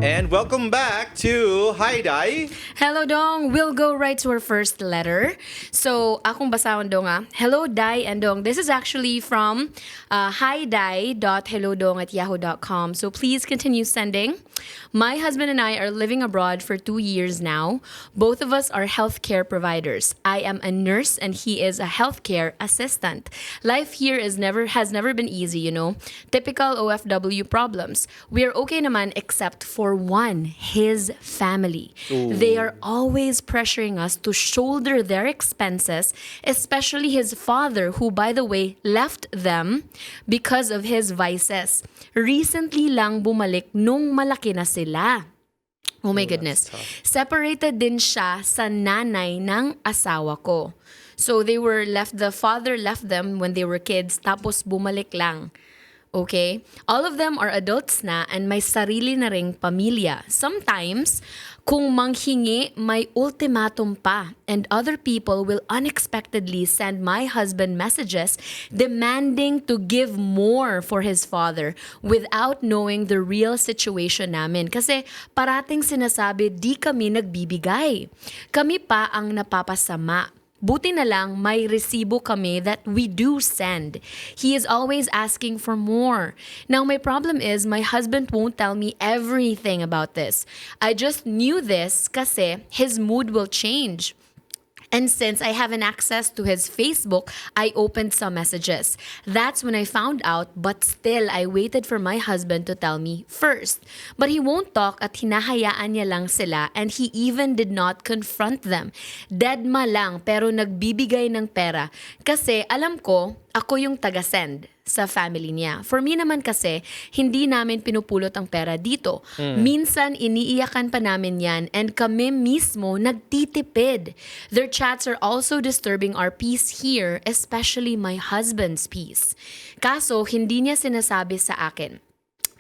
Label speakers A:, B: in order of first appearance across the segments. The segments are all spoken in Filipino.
A: And welcome back to Hi Dai.
B: Hello, Dong. We'll go right to our first letter. So, akong basahon, Dong, ah. Hello, Dai and Dong. This is actually from hidai.hellodong@yahoo.com. So, please continue sending. My husband and I are living abroad for 2 years now. Both of us are healthcare providers. I am a nurse and he is a healthcare assistant. Life here has never been easy, you know. Typical OFW problems. We're okay naman except for one, his family.
A: Ooh.
B: They are always pressuring us to shoulder their expenses, especially his father, who, by the way, left them because of his vices. Recently lang bumalik nung malaki na sila. Oh my goodness. Separated din siya sa nanay ng asawa ko. So the father left them when they were kids, tapos bumalik lang. Okay? All of them are adults na and may sarili na ring pamilya. Sometimes, kung manghingi, may ultimatum pa and other people will unexpectedly send my husband messages demanding to give more for his father without knowing the real situation namin. Kasi parating sinasabi, di kami nagbibigay. Kami pa ang napapasama. Buti na lang may resibo kami that we do send. He is always asking for more. Now my problem is my husband won't tell me everything about this. I just knew this kasi his mood will change. And since I have an access to his Facebook, I opened some messages. That's when I found out, but still I waited for my husband to tell me first. But he won't talk at hinahayaan niya lang sila and he even did not confront them. Deadma lang pero nagbibigay ng pera. Kasi alam ko, ako yung taga-send sa family niya. For me naman kasi, hindi namin pinupulot ang pera dito. Minsan, iniiyakan pa namin yan and kami mismo nagtitipid. Their chats are also disturbing our peace here, especially my husband's peace. Kaso, hindi niya sinasabi sa akin.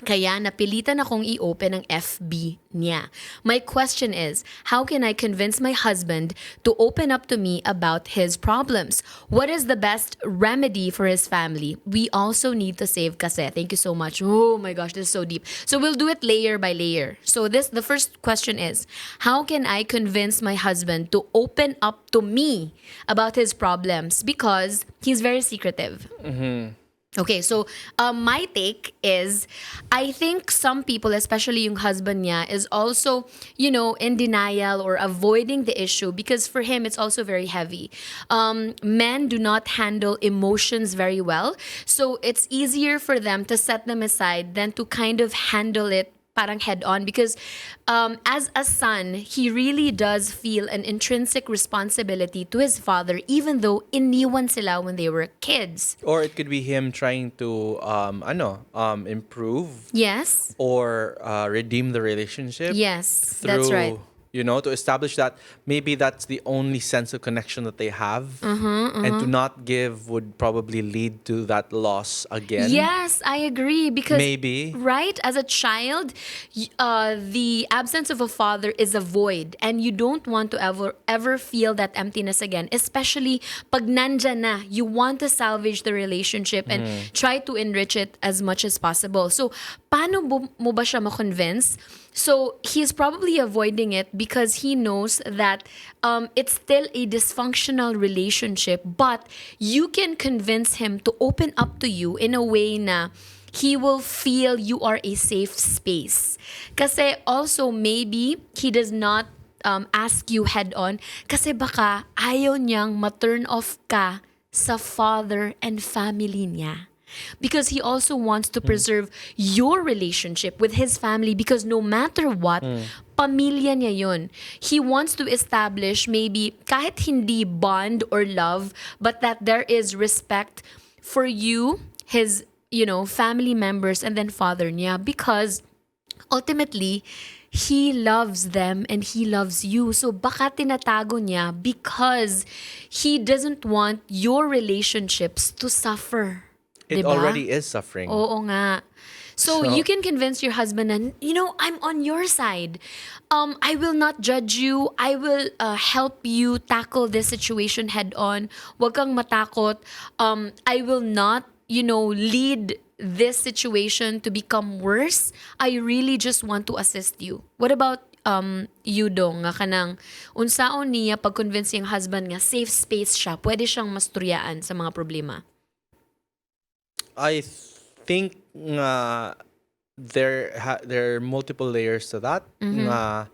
B: Kaya napilitan akong i-open ang FB niya. My question is, how can I convince my husband to open up to me about his problems? What is the best remedy for his family? We also need to save kasi. Thank you so much. Oh my gosh, this is so deep. So we'll do it layer by layer. So the first question is, how can I convince my husband to open up to me about his problems? Because he's very secretive. Okay, so my take is, I think some people, especially yung husband niya, is also, in denial or avoiding the issue because for him, it's also very heavy. Men do not handle emotions very well, so it's easier for them to set them aside than to kind of handle it parang head-on because as a son, he really does feel an intrinsic responsibility to his father even though iniwan sila when they were kids.
A: Or it could be him trying to improve.
B: Yes.
A: Or redeem the relationship.
B: Yes,
A: through,
B: that's right.
A: To establish that maybe that's the only sense of connection that they have. And to not give would probably lead to that loss again.
B: Yes, I agree because
A: Maybe.
B: Right, as a child, the absence of a father is a void and you don't want to ever feel that emptiness again, especially pag nandyan na, you want to salvage the relationship and try to enrich it as much as possible. So, paano mo ba siya ma-convince? So he's probably avoiding it because he knows that it's still a dysfunctional relationship, but you can convince him to open up to you in a way na he will feel you are a safe space. Kasi also maybe he does not ask you head on kasi baka ayaw niyang ma-turn off ka sa father and family niya. Because he also wants to preserve your relationship with his family because no matter what, pamilya niya yun. He wants to establish maybe kahit hindi bond or love, but that there is respect for you, his, family members, and then father niya because ultimately, he loves them and he loves you. So baka tinatago niya because he doesn't want your relationships to suffer.
A: It
B: Diba?
A: already is suffering.
B: Oo nga. So you can convince your husband na, I'm on your side. I will not judge you. I will help you tackle this situation head on. Huwag kang matakot. I will not, lead this situation to become worse, I really just want to assist you. What about you dong nga kanang unsaon niya pag-convince yung husband nga safe space siya, pwede siyang masturyaan sa mga problema?
A: I think there are multiple layers to that. Nga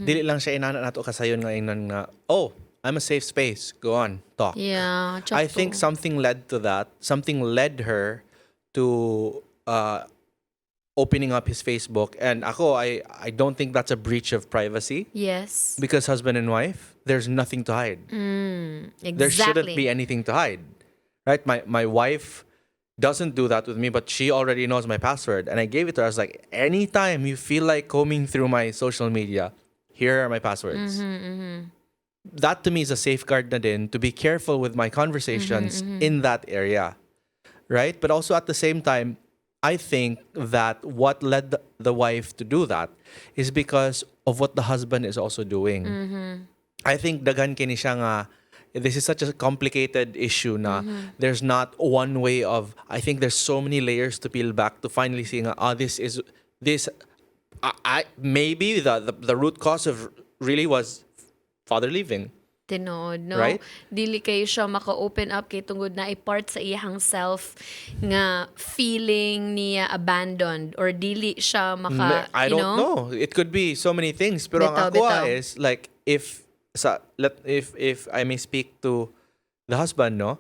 A: dili lang siya inana nato kasayon nga ingnon nga, oh, I'm a safe space. Go on, talk.
B: Yeah,
A: I think something led to that. Something led her to opening up his Facebook. And ako, I don't think that's a breach of privacy.
B: Yes.
A: Because husband and wife, there's nothing to hide.
B: Exactly.
A: There shouldn't be anything to hide. Right? My wife doesn't do that with me, but she already knows my password. And I gave it to her. I was like, anytime you feel like combing through my social media, here are my passwords. That to me is a safeguard na din to be careful with my conversations in that area. Right? But also at the same time, I think that what led the wife to do that is because of what the husband is also doing. I think daghan kini siya nga, this is such a complicated issue na there's not one way of, I think there's so many layers to peel back to finally see nga, maybe the root cause of really was father leaving.
B: Tinood, no?
A: Right?
B: Dili kayo siya maka-open up kay tungod na i-part sa iyang self nga feeling niya abandoned or dili siya maka,
A: I don't know. It could be so many things. Pero ang ako is like if I may speak to the husband, no?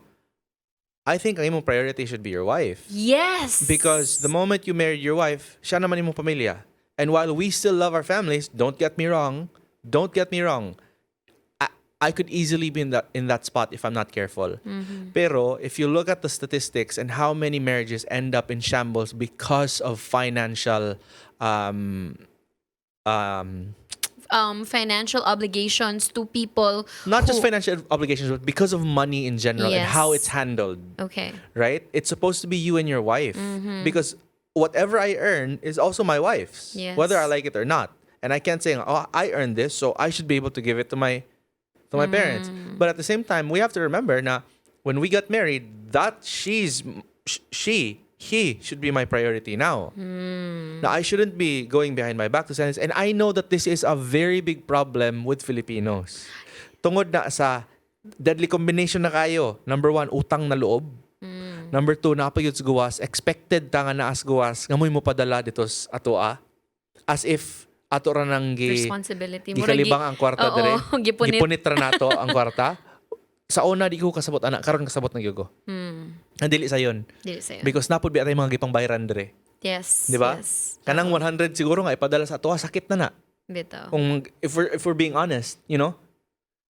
A: I think ang imong priority should be your wife.
B: Yes!
A: Because the moment you married your wife, siya naman imong pamilya. And while we still love our families, don't get me wrong. I could easily be in that spot if I'm not careful. Pero if you look at the statistics and how many marriages end up in shambles because of financial
B: financial obligations to people,
A: not just financial obligations, but because of money in general and
B: Yes.
A: how it's handled.
B: Okay.
A: Right? It's supposed to be you and your wife. Because whatever I earn is also my wife's.
B: Yes.
A: Whether I like it or not. And I can't say, oh, I earned this, so I should be able to give it to my parents. But at the same time, we have to remember na when we got married, that he should be my priority now. Now, I shouldn't be going behind my back to say this. And I know that this is a very big problem with Filipinos. Tungod na sa deadly combination na kayo. Number 1, utang na loob. Number 2, napayod sa gawas. Expected ta nga naas gawas. Ngamoy mo padala dito sa atoa. As if ato ra nang
B: Responsibility mo.
A: gikalibang ang kwarta dire.
B: Gipunit
A: Ra nato ang kwarta. Sa una di ko kasabot ana, karon kasabot na gyud ko. Ang dili sayon.
B: Dili sayon.
A: Because napud bi atay mga gipang bayaran dire.
B: Yes.
A: Di ba?
B: Yes.
A: Kanang 100 siguro nga ipadala sa ato, sakit na na.
B: Bitaw.
A: Kung if we're being honest, you know?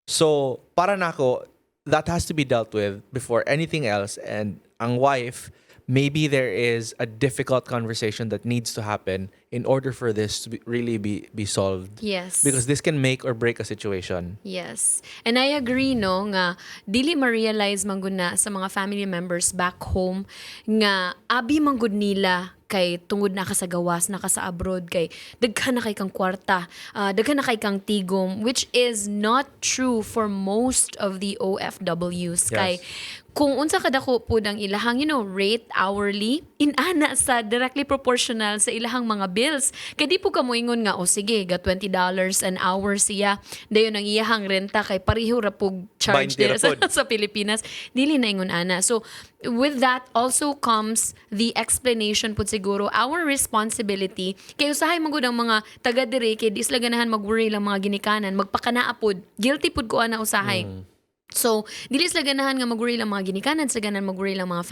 A: So, para nako, that has to be dealt with before anything else. And ang wife, maybe there is a difficult conversation that needs to happen in order for this to really be solved.
B: Yes.
A: Because this can make or break a situation.
B: Yes. And I agree, no, nga dili ma-realize man gud na sa mga family members back home nga abi man gud nila kay tungod na ka sa gawas, na ka sa abroad, kay daghan na kay kang kwarta, daghan na kay kang tigom, which is not true for most of the OFWs.
A: Yes.
B: Kay kung unsa kadako po ang ilahang, rate hourly, inana sa directly proportional sa ilahang mga bills. Kay di po ka moingon nga, sige, ga $20 an hour siya, dayon ang iyahang renta, kay pareho ra pug charge
A: 20
B: dira
A: ra pod.
B: sa Pilipinas. Dili na ingon ana. So, with that also comes the explanation po siguro, our responsibility, kay usahay magud ang mga taga dire, kay di sila ganahan mag-worry lang mga ginikanan, magpakanaa pod, guilty pod ko ana usahay. So, dili sila ganahan nga mag-worry lang mga ginikanan, sa ganahan mag-worry lang mga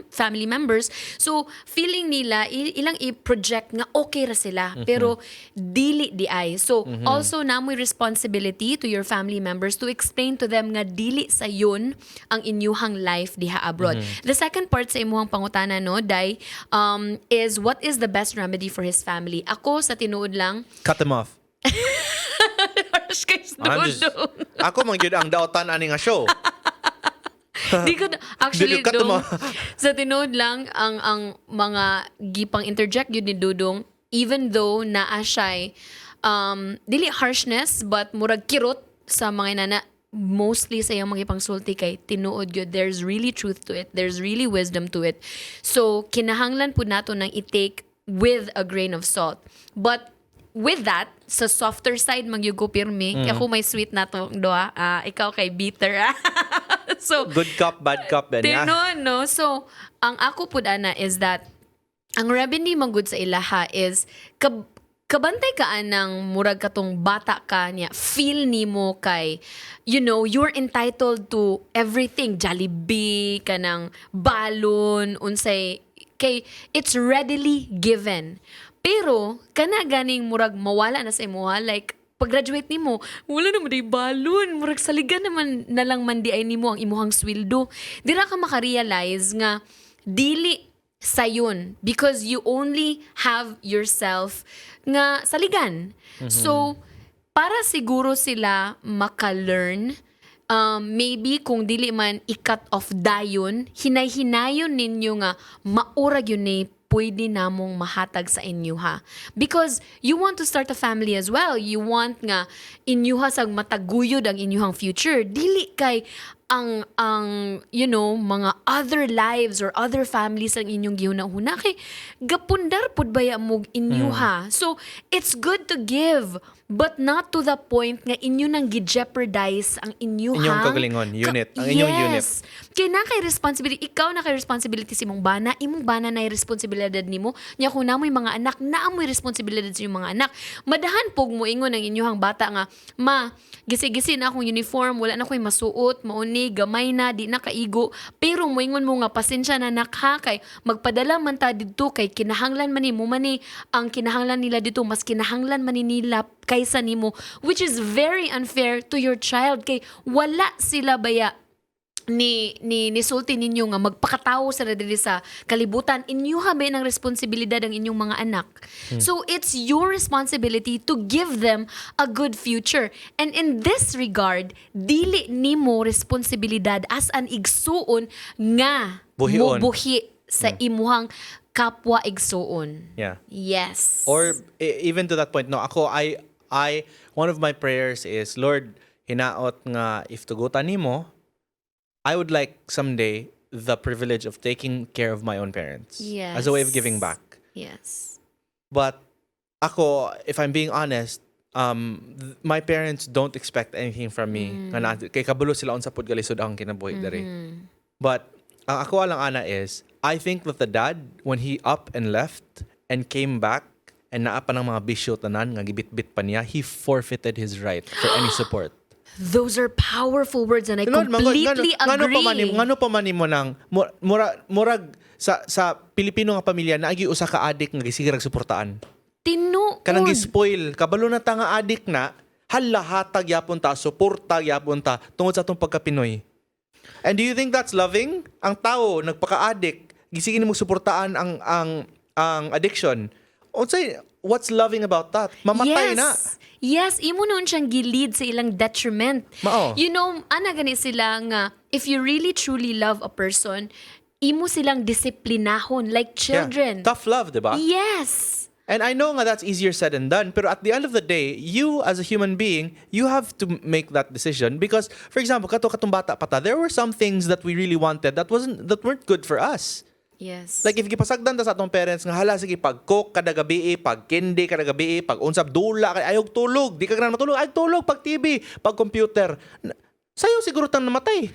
B: family members. So, feeling nila, ilang i-project nga okay ra sila, pero dili di ay. So, also namoy responsibility to your family members to explain to them nga dili sa yun ang inyuhang life diha abroad. The second part sa imuhang pangutana, no, Day, is what is the best remedy for his family? Ako, sa tinuod lang,
A: Cut them off.
B: harsh kay Dudong.
A: Ako man gyud ang daotan ani nga show.
B: Di ko actually
A: Cut them
B: Dong,
A: off.
B: sa tinood lang ang mga gipang interject yun ni Dudong, even though naa siya'y dili harshness but murag kirot sa mga inana, mostly sa iyang mga ipangsulti kay tinuod gyud there's really truth to it, there's really wisdom to it. So kinahanglan po nato nang i-take with a grain of salt. But with that, sa softer side magyugo pirmi, kay ako may sweet na to doa, ikaw kay bitter. So
A: Good cop, bad cop.
B: tinon, no? So ang ako pud ana is that ang revenue magud sa ilaha is kabantay ka anang murag katong bata ka niya, feel nimo kay you're entitled to everything, Jollibee kanang balon unsay kay it's readily given. Pero kana ganing murag mawala na sa imuha, like pag-graduate nimo wala na di balon, murag saligan naman na lang man di ay nimo ang imuhang sweldo, dira ka maka-realize nga dili sayon because you only have yourself nga saligan. So para siguro sila maka-learn, maybe kung dili man i-cut off dayon, hinay-hinayon ninyo nga maurag yun ni pwede namong mahatag sa inyo ha. Because you want to start a family as well. You want nga inyuha sag mataguyod ang inyuhang future. Dili kay ang mga other lives or other families ang inyong gihuna-huna kay gapundar pud baya mo inyuha. So it's good to give but not to the point nga inyo nang gi-jeopardize ang inyuhang
A: Inyong kagalingon, unit. Ang inyong unit.
B: Kaya na kay responsibility, ikaw na kay responsibility sa imong bana na responsibilidad nimo. Nya kung namoy mga anak, naamoy responsibilidad sa imong mga anak. Madahan pog mo ingon ang inyuhang bata nga, ma, gisi-gisi na akong uniform, wala na ko'y masuot, mauni, gamay na, di na kaigo. Pero moingon mo nga, pasensya na nakha, kay magpadala man ta dito, kay kinahanglan man ni mo mani, ang kinahanglan nila dito, mas kinahanglan man ni nila kaysa nimo, which is very unfair to your child, kay wala sila baya ni sulti ninyo nga magpakatawo sa diri sa kalibutan, inyo habe ng responsibilidad ang inyong mga anak. So it's your responsibility to give them a good future. And in this regard, dili nimo responsibilidad as an igsuon nga
A: Buhion.
B: mobuhi sa imuhang kapwa igsuon.
A: Yeah.
B: Yes.
A: Or even to that point, no, ako, I one of my prayers is, Lord, hinaot nga if tugutan nimo, I would like someday the privilege of taking care of my own parents.
B: Yes.
A: As a way of giving back.
B: Yes.
A: But ako, if I'm being honest, my parents don't expect anything from me. Kay kabulo sila unsa pud galisod ang kinabuhi diri. But ang ako lang ana is, I think that the dad, when he up and left and came back and naa pa ng mga bisyo tanan nga gibit-bit pa niya, he forfeited his right for any support.
B: Those are powerful words and I
A: Lord,
B: completely agree.
A: Ngano pa man mo nang murag sa Pilipino nga pamilya na agi usa ka adik nga gisigirag suportaan.
B: Tinuod.
A: Kanang gi-spoil, kabalo na ta nga adik na, halahatag yapon ta, suporta yapon ta tungod sa atong pagka-Pinoy. And do you think that's loving? Ang tao nagpaka-adik, gisigin mo suportaan ang addiction. Unsay what's loving about that? Mamatay na.
B: Yes, imo noon siyang gilid sa ilang detriment.
A: Mao.
B: You know, ana gani sila nga, if you really truly love a person, imo silang disiplinahon like children.
A: Yeah. Tough love, diba?
B: Yes.
A: And I know nga that's easier said than done, pero at the end of the day, you as a human being, you have to make that decision because, for example, katong bata pata, there were some things that we really wanted that weren't good for us.
B: Yes.
A: Like if gipasagdan ta sa atong parents nga hala sige pag-cook kada gabi, pag-kindi kada gabi, pag-unsab dula kay ayog tulog, di ka ganahan matulog, ay tulog pag TV, pag computer. Sayo siguro tang namatay.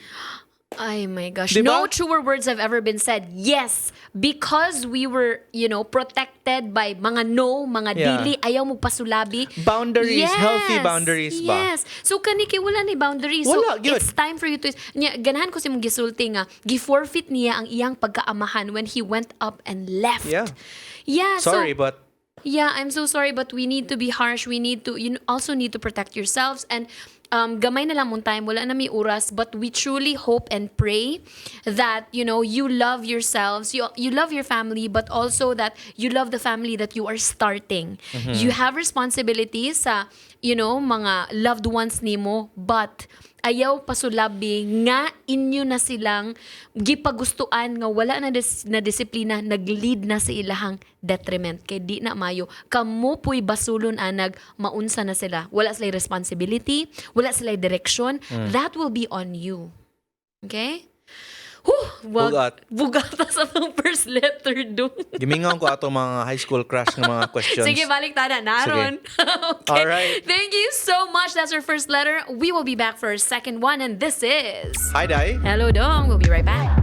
B: Ay my gosh.
A: Diba?
B: No truer words have ever been said. Yes, because we were, protected by mga no, mga dili, ayaw mo pasulabi.
A: Boundaries, healthy boundaries ba?
B: Yes. So kaniki wala ni boundaries.
A: Wala,
B: so
A: good.
B: it's time for you to ganahan ko si mong gisulti nga gi-forfeit niya ang iyang pagkaamahan when he went up and left.
A: Yeah.
B: Yeah,
A: Sorry, but
B: yeah, I'm so sorry, but we need to be harsh. We need to, also need to protect yourselves. And gamay na lang mong time, wala na may oras, but we truly hope and pray that, you love yourselves, you love your family, but also that you love the family that you are starting. You have responsibilities sa, mga loved ones nimo, but ayaw pasulabi nga inyo na silang gipagustuan nga wala na disiplina, nag-lead na sa ilahang detriment. Kay di na mayo. Kamo po'y basulon anag, maunsa na sila. Wala sila responsibility, wala sila direksyon. That will be on you. Okay? Bugat sa mga first letter do.
A: Gimingaw ko atong mga high school crush ng mga questions.
B: Sige, balik tayo na. Naron. Okay.
A: Alright.
B: Thank you so much. That's our first letter. We will be back for our second one, and this is...
A: Hi, Dai.
B: Hello, Dong. We'll be right back.